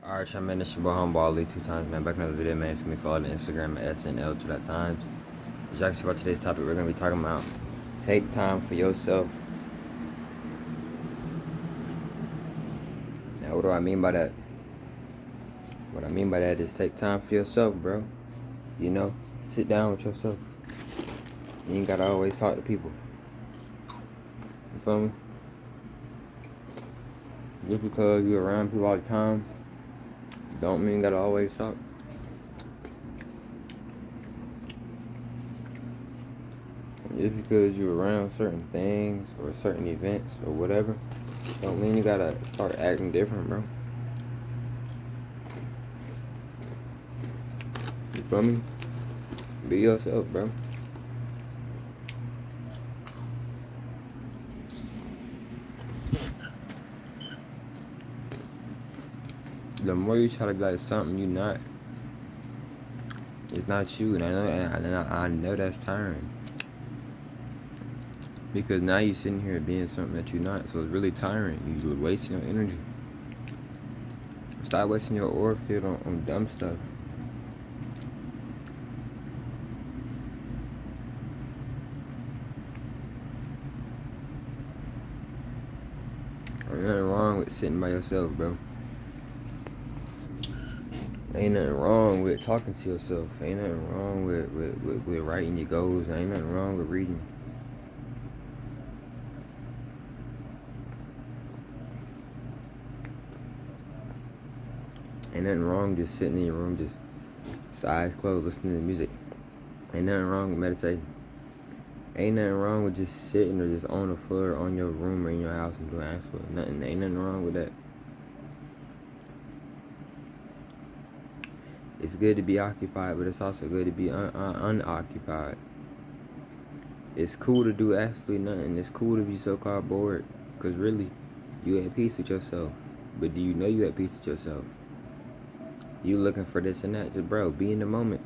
Alright, y'all, man, it's your boy Humble League 2 times, man. Back in another video, man. If you me follow the Instagram at SNL2 times. As y'all can see about today's topic, we're gonna be talking about take time for yourself. Now, what do I mean by that? What I mean by that is take time for yourself, bro. You know, sit down with yourself. You ain't gotta always talk to people. You feel me? Just because you're around people all the time, don't mean you gotta always talk. Just because you're around certain things or certain events or whatever, don't mean you gotta start acting different, bro. You feel me? Be yourself, bro. The more you try to be like something you not, it's not you, and I know that's tiring. Because now you're sitting here being something that you're not, so it's really tiring. You're wasting your energy. Stop wasting your aura field on dumb stuff. Ain't nothing wrong with sitting by yourself, bro. Ain't nothing wrong with talking to yourself. Ain't nothing wrong with writing your goals. Ain't nothing wrong with reading. Ain't nothing wrong just sitting in your room, just eyes closed, listening to music. Ain't nothing wrong with meditating. Ain't nothing wrong with just sitting or just on the floor or on your room or in your house and doing absolutely nothing. Ain't nothing wrong with that. It's good to be occupied, but it's also good to be unoccupied. It's cool to do absolutely nothing. It's cool to be so-called bored, because really, you at peace with yourself. But do you know you at peace with yourself? You looking for this and that. Just, bro, be in the moment.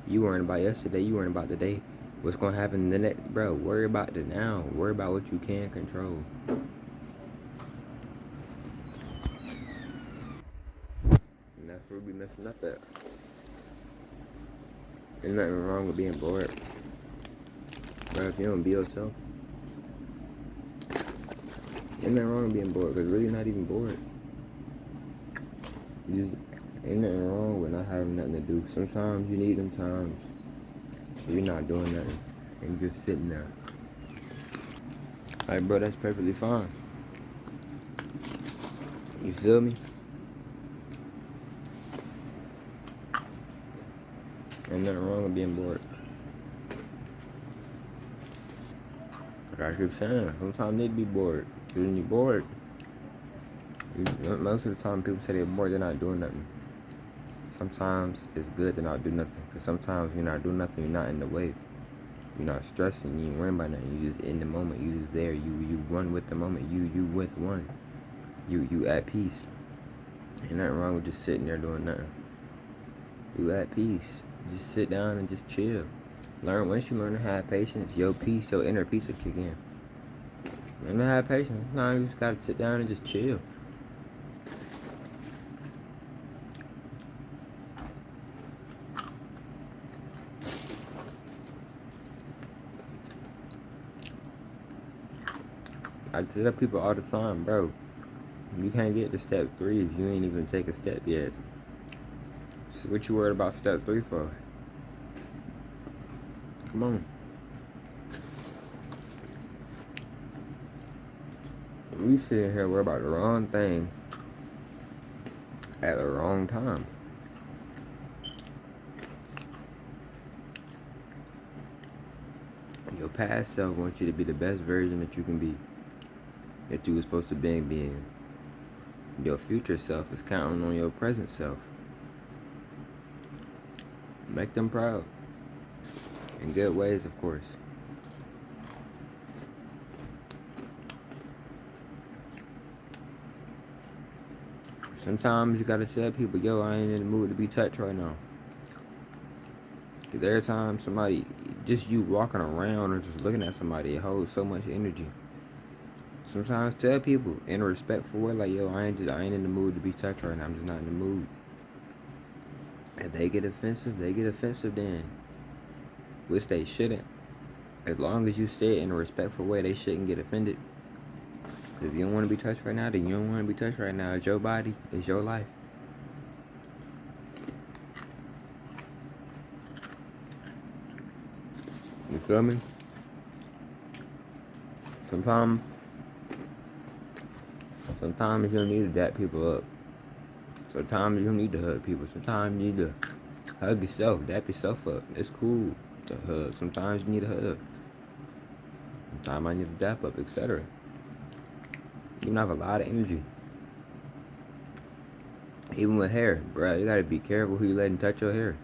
You worrying about yesterday. You worrying about the day. What's going to happen the next? Bro, worry about the now. Worry about what you can control. And that's where we be messing up at. There's nothing wrong with being bored. Bro, if you don't be yourself, ain't nothing wrong with being bored, because really you're not even bored. Just ain't nothing wrong with not having nothing to do. Sometimes you need them times where you're not doing nothing and you're just sitting there. Like, bro, that's perfectly fine. You feel me? Ain't nothing wrong with being bored. Like I keep saying, sometimes they be bored. Because when you're bored, most of the time people say they're bored, they're not doing nothing. Sometimes it's good to not do nothing. Because sometimes you're not doing nothing, you're not in the wave. You're not stressing, you ain't worrying about nothing. You just in the moment, you just there. You run with the moment. You with one. You at peace. Ain't nothing wrong with just sitting there doing nothing. You at peace. Just sit down and just chill. Once you learn to have patience, your peace, your inner peace will kick in. Learn to have patience. No, you just gotta sit down and just chill. I tell people all the time, bro, you can't get to step 3 if you ain't even take a step yet. So what you worried about step 3 for? Come on. We sit here worried about the wrong thing at the wrong time. Your past self wants you to be the best version that you can be, that you were supposed to be being. Your future self is counting on your present self. Make them proud. In good ways, of course. Sometimes you gotta tell people, yo, I ain't in the mood to be touched right now. Because every time somebody, just you walking around or just looking at somebody, it holds so much energy. Sometimes tell people in a respectful way, like, yo, I ain't in the mood to be touched right now. I'm just not in the mood. If they get offensive, they get offensive then. Which they shouldn't. As long as you say it in a respectful way, they shouldn't get offended. If you don't want to be touched right now, then you don't want to be touched right now. It's your body. It's your life. You feel me? Sometimes you don't need to dap people up. Sometimes you don't need to hug people. Sometimes you need to hug yourself, dap yourself up. It's cool to hug. Sometimes you need a hug. Sometimes I need to dap up, etc. You have a lot of energy. Even with hair, bro, you gotta be careful who you letting touch your hair.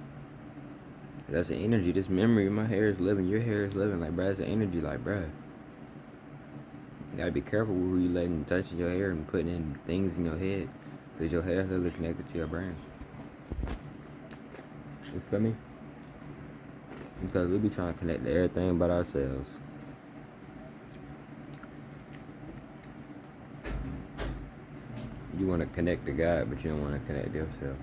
That's the energy. This memory, my hair is living. Your hair is living. Like, bro, that's the energy. Like, bro, you gotta be careful with who you letting touch your hair and putting in things in your head, because your hair is literally connected to your brain. You feel me? Because we be trying to connect to everything but ourselves. You want to connect to God, but you don't want to connect to yourself.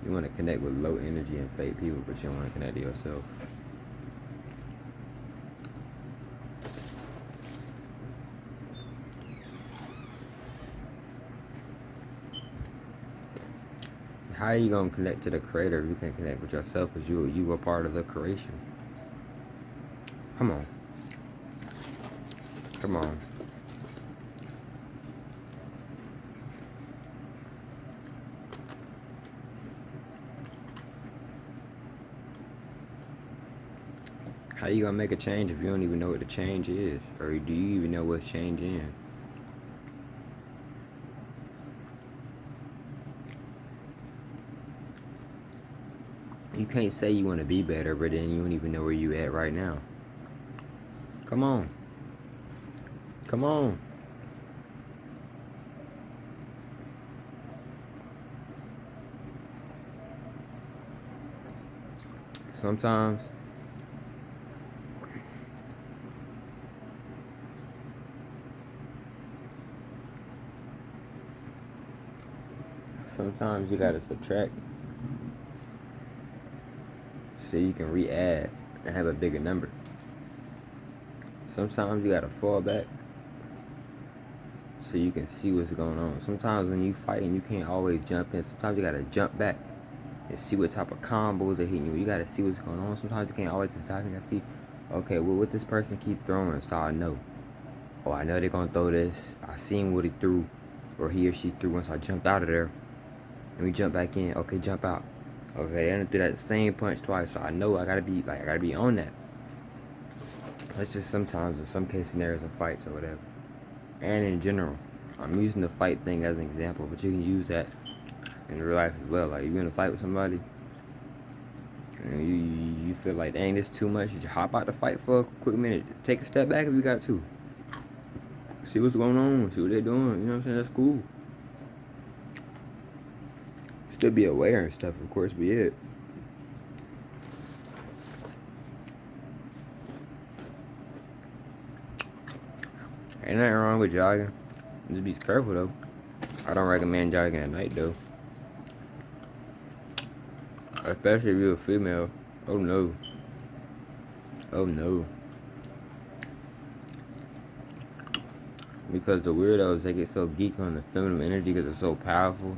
You want to connect with low energy and fake people, but you don't want to connect to yourself. How are you going to connect to the creator if you can't connect with yourself, because you were part of the creation? Come on. Come on. How you gonna make a change if you don't even know what the change is? Or do you even know what's changing? You can't say you want to be better, but then you don't even know where you at right now. Come on. Come on. Sometimes you gotta subtract so you can re-add and have a bigger number. Sometimes you gotta fall back so you can see what's going on. Sometimes when you fighting, you can't always jump in. Sometimes you gotta jump back and see what type of combos are hitting you. You gotta see what's going on. Sometimes you can't always just stop and see, okay, well, what this person keep throwing, so I know. Oh, I know they're gonna throw this. I seen what he threw, or he or she threw once I jumped out of there. And we jump back in. Okay, jump out. Okay, and threw that same punch twice, so I know I gotta be on that. That's just sometimes in some case scenarios of fights or whatever. And in general, I'm using the fight thing as an example, but you can use that in real life as well. Like, you're in a fight with somebody, and you feel like, dang, this too much. You just hop out the fight for a quick minute. Take a step back if you got to. See what's going on. See what they're doing. You know what I'm saying? That's cool. Still be aware and stuff, of course, be it. Ain't nothing wrong with jogging. Just be careful though. I don't recommend jogging at night though. Especially if you're a female. Oh no. Oh no. Because the weirdos, they get so geek on the feminine energy because it's so powerful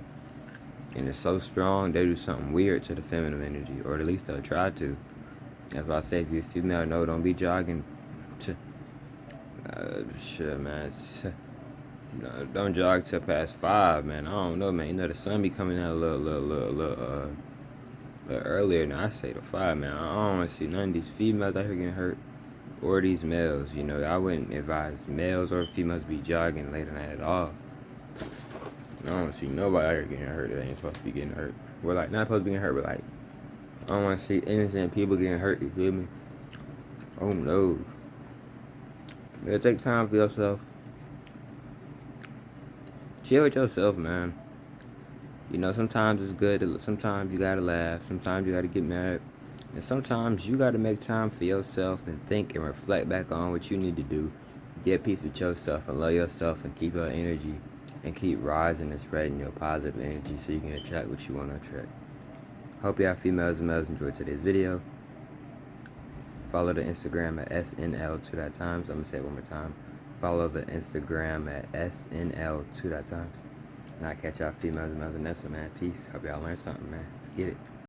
and it's so strong, they do something weird to the feminine energy, or at least they'll try to. That's why I say, if you're a female, no, don't be jogging. Shit, man. No, don't jog till past 5, man. I don't know, man. You know the sun be coming out a little earlier than I say to 5, man. I don't want to see none of these females out here getting hurt, or these males. You know, I wouldn't advise males or females to be jogging late at night at all. I don't want to see nobody out here getting hurt that ain't supposed to be getting hurt. We're like, not supposed to be getting hurt, but like, I don't want to see innocent people getting hurt, you feel me? Oh no. You gotta take time for yourself. Chill with yourself, man. You know, sometimes it's good. Sometimes you gotta laugh. Sometimes you gotta get mad. And sometimes you gotta make time for yourself and think and reflect back on what you need to do. Get peace with yourself and love yourself and keep your energy and keep rising and spreading your positive energy so you can attract what you want to attract. Hope y'all females and males enjoyed today's video. Follow the Instagram at SNL2.times. I'm gonna say it one more time. Follow the Instagram at SNL2.times. And I'll catch y'all females and males in this one, man. Peace. Hope y'all learned something, man. Let's get it.